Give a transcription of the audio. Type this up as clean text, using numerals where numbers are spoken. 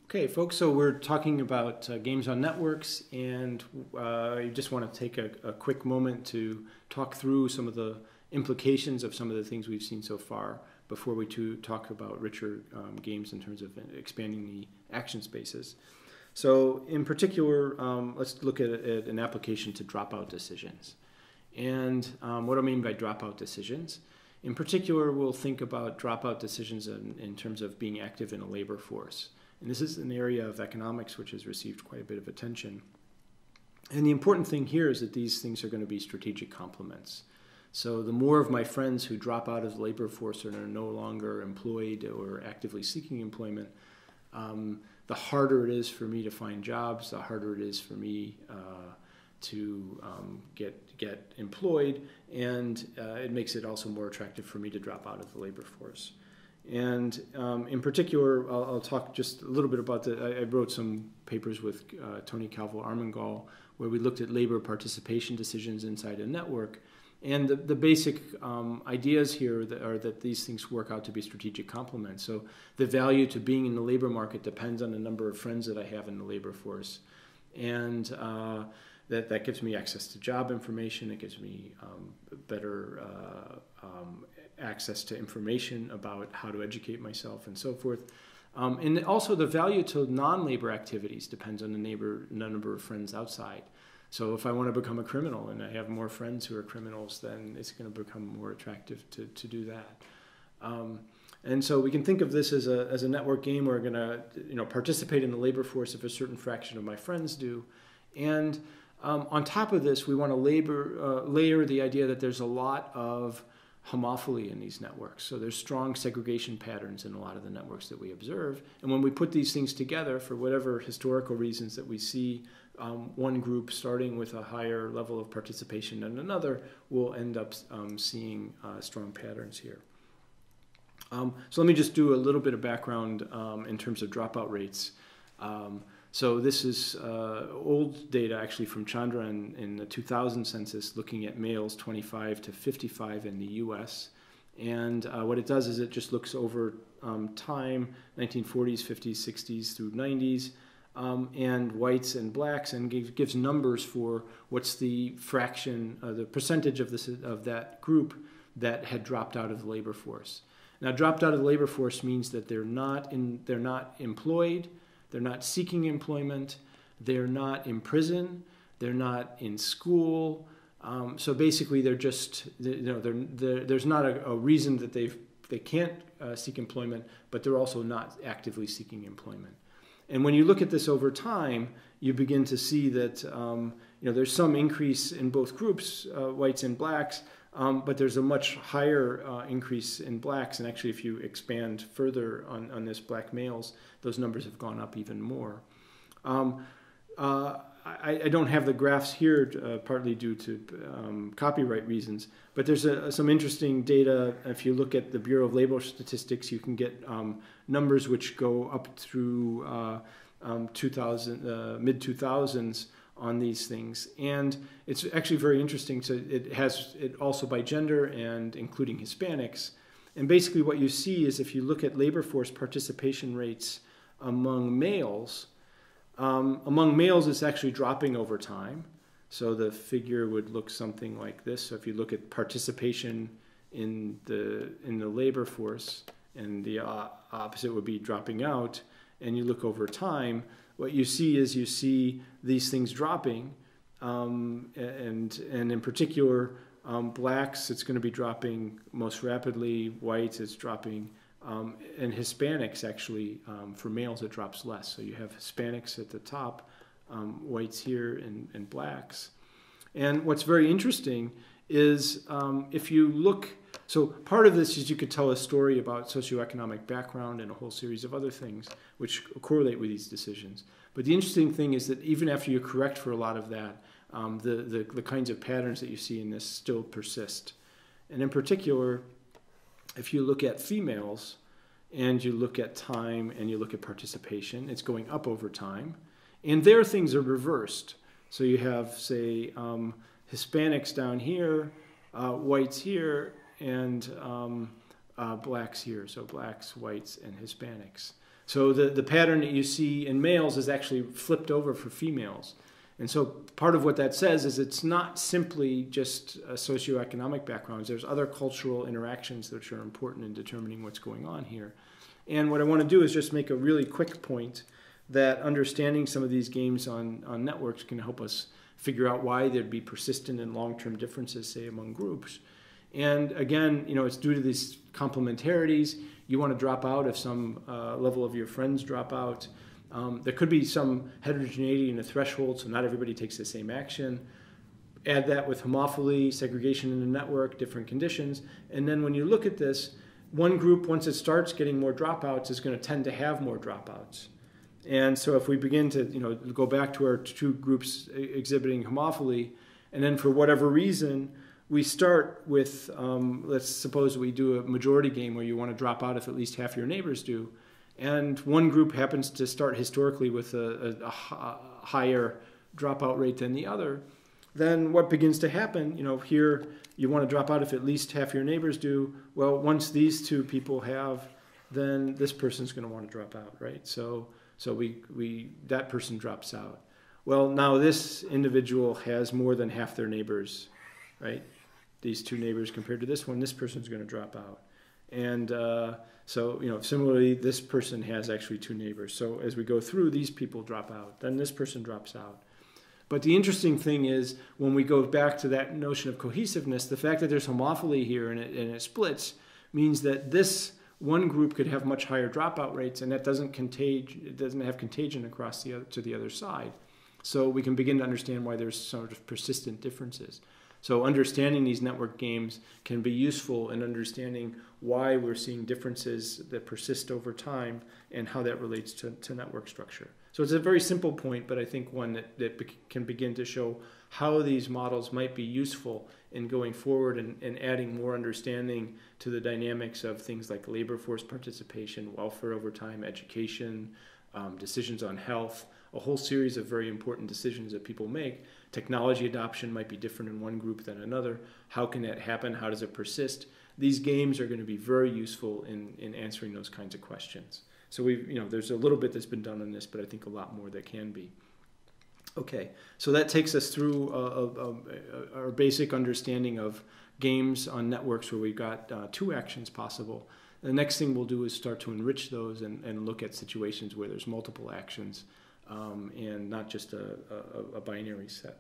Okay, folks, so we're talking about games on networks, and I just want to take a quick moment to talk through some of the implications of some of the things we've seen so far before we talk about richer games in terms of expanding the action spaces. So in particular, let's look at an application to dropout decisions. And what do I mean by dropout decisions? In particular, we'll think about dropout decisions in terms of being active in a labor force. And this is an area of economics which has received quite a bit of attention. And the important thing here is that these things are going to be strategic complements. So the more of my friends who drop out of the labor force and are no longer employed or actively seeking employment, the harder it is for me to find jobs, the harder it is for me to get employed, and it makes it also more attractive for me to drop out of the labor force. And in particular, I'll talk just a little bit about I wrote some papers with Tony Calvo-Armengol where we looked at labor participation decisions inside a network. And the basic ideas here are that these things work out to be strategic complements. So the value to being in the labor market depends on the number of friends that I have in the labor force. And that gives me access to job information. It gives me better access to information about how to educate myself and so forth. And also the value to non-labor activities depends on the number of friends outside. So if I want to become a criminal and I have more friends who are criminals, then it's going to become more attractive to do that. And so we can think of this as a network game where we're going to participate in the labor force if a certain fraction of my friends do. And on top of this, we want to layer the idea that there's a lot of homophily in these networks. So there's strong segregation patterns in a lot of the networks that we observe. And when we put these things together, for whatever historical reasons that we see one group starting with a higher level of participation than another, we'll end up seeing strong patterns here. So let me just do a little bit of background in terms of dropout rates. So this is old data actually from Chandra in the 2000 census looking at males 25 to 55 in the US. And what it does is it just looks over time, 1940s, 50s, 60s through 90s, and whites and blacks, and gives numbers for what's the fraction, the percentage of that group that had dropped out of the labor force. Now, dropped out of the labor force means that they're not employed, they're not seeking employment, they're not in prison, they're not in school. So basically, they're just, there's not a reason that they can't seek employment, but they're also not actively seeking employment. And when you look at this over time, you begin to see that there's some increase in both groups, whites and blacks, but there's a much higher increase in blacks. And actually, if you expand further on this black males, those numbers have gone up even more. I don't have the graphs here, partly due to copyright reasons, but there's some interesting data. If you look at the Bureau of Labor Statistics, you can get numbers which go up through mid-2000s on these things. And it's actually very interesting. So it has it also by gender and including Hispanics. And basically what you see is if you look at labor force participation rates among males, it's actually dropping over time. So the figure would look something like this. So if you look at participation in the labor force, and the opposite would be dropping out, and you look over time, what you see is these things dropping, and in particular, blacks, it's going to be dropping most rapidly. Whites, it's dropping. And Hispanics, actually, for males, it drops less. So you have Hispanics at the top, whites here, and blacks. And what's very interesting is if you look, so part of this is you could tell a story about socioeconomic background and a whole series of other things which correlate with these decisions. But the interesting thing is that even after you correct for a lot of that, the kinds of patterns that you see in this still persist. And in particular, if you look at females and you look at time and you look at participation, it's going up over time. And there things are reversed. So you have, say, Hispanics down here, whites here, and blacks here. So blacks, whites, and Hispanics. So the pattern that you see in males is actually flipped over for females. And so part of what that says is it's not simply just socioeconomic backgrounds. There's other cultural interactions that are important in determining what's going on here. And what I want to do is just make a really quick point that understanding some of these games on networks can help us figure out why there'd be persistent and long-term differences, say, among groups. And again, it's due to these complementarities. You want to drop out if some level of your friends drop out. There could be some heterogeneity in the threshold, so not everybody takes the same action. Add that with homophily, segregation in the network, different conditions. And then when you look at this, one group, once it starts getting more dropouts, is going to tend to have more dropouts. And so if we begin to go back to our two groups exhibiting homophily, and then for whatever reason, we start with, let's suppose we do a majority game where you want to drop out if at least half your neighbors do. And one group happens to start historically with a higher dropout rate than the other, then what begins to happen, here you want to drop out if at least half your neighbors do. Well, once these two people have, then this person's going to want to drop out, right? So that person drops out. Well, now this individual has more than half their neighbors, right? These two neighbors compared to this one, this person's going to drop out. And similarly, this person has actually two neighbors. So as we go through, these people drop out. Then this person drops out. But the interesting thing is, when we go back to that notion of cohesiveness, the fact that there's homophily here and it splits means that this one group could have much higher dropout rates, and that doesn't have contagion across to the other side. So we can begin to understand why there's sort of persistent differences. So understanding these network games can be useful in understanding why we're seeing differences that persist over time and how that relates to network structure. So it's a very simple point, but I think one that can begin to show how these models might be useful in going forward and adding more understanding to the dynamics of things like labor force participation, welfare over time, education, decisions on health, a whole series of very important decisions that people make. Technology adoption might be different in one group than another. How can that happen? How does it persist? These games are going to be very useful in answering those kinds of questions. So there's a little bit that's been done on this, but I think a lot more that can be. Okay, so that takes us through our basic understanding of games on networks where we've got two actions possible. The next thing we'll do is start to enrich those and look at situations where there's multiple actions and not just a binary set.